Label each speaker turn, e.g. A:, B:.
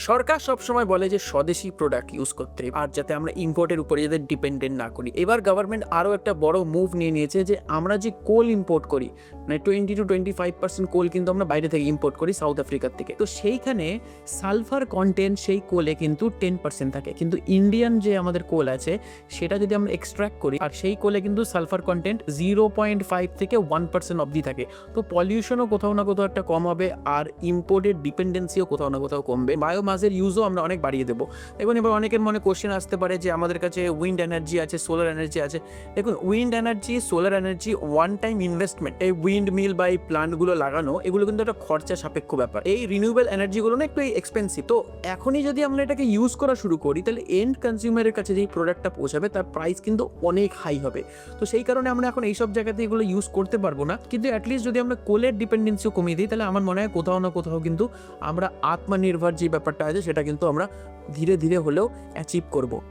A: সরকার সবসময় বলে যে স্বদেশি প্রোডাক্ট ইউজ করতে, আর যাতে আমরা ইম্পোর্টের উপরে যাতে ডিপেন্ডেন্ট না করি। এবার গভর্নমেন্ট আরও একটা বড় মুভ নিয়ে নিয়েছে যে আমরা যে কোল ইম্পোর্ট করি, মানে 20-25% কোল কিন্তু আমরা বাইরে থেকে ইম্পোর্ট করি, সাউথ আফ্রিকার থেকে। তো সেইখানে সালফার কন্টেন্ট সেই কোলে কিন্তু 10% থাকে, কিন্তু ইন্ডিয়ান যে আমাদের কোল আছে সেটা যদি আমরা এক্সট্র্যাক্ট করি, আর সেই কোলে কিন্তু সালফার কন্টেন্ট 0.5 থেকে 1% অবধি থাকে। তো পলিউশনও কোথাও না কোথাও একটা কম হবে, আর ইম্পোর্টের ডিপেন্ডেন্সিও কোথাও না কোথাও কমবে। বায়োমাসের ইউজও আমরা অনেক বাড়িয়ে দেবো। দেখুন, এবার অনেকের মনে কোশ্চেন আসতে পারে যে আমাদের কাছে উইন্ড এনার্জি আছে, সোলার এনার্জি আছে। দেখুন, wind energy, solar energy one time investment. এই উইন্ড মিল বা এই প্ল্যান্টগুলো লাগানো, এগুলো কিন্তু একটা খরচা সাপেক্ষ ব্যাপার। এই রিনিউয়েবল এনার্জিগুলো না একটু এক্সপেন্সিভ। তো এখনই যদি আমরা এটাকে ইউজ করা শুরু করি, তাহলে এন্ড কনজিউমারের কাছে যেই প্রোডাক্টটা পৌঁছাবে তার প্রাইস কিন্তু অনেক হাই হবে। তো সেই কারণে আমরা এখন এইসব জায়গাতে এগুলো ইউজ করতে পারবো না। কিন্তু অ্যাটলিস্ট যদি আমরা কোলের ডিপেন্ডেন্সিও কমিয়ে দিই, তাহলে আমার মনে হয় কোথাও না কোথাও কিন্তু আমরা আত্মনির্ভর যে ব্যাপারটা আছে সেটা কিন্তু আমরা ধীরে ধীরে হলেও অ্যাচিভ করব।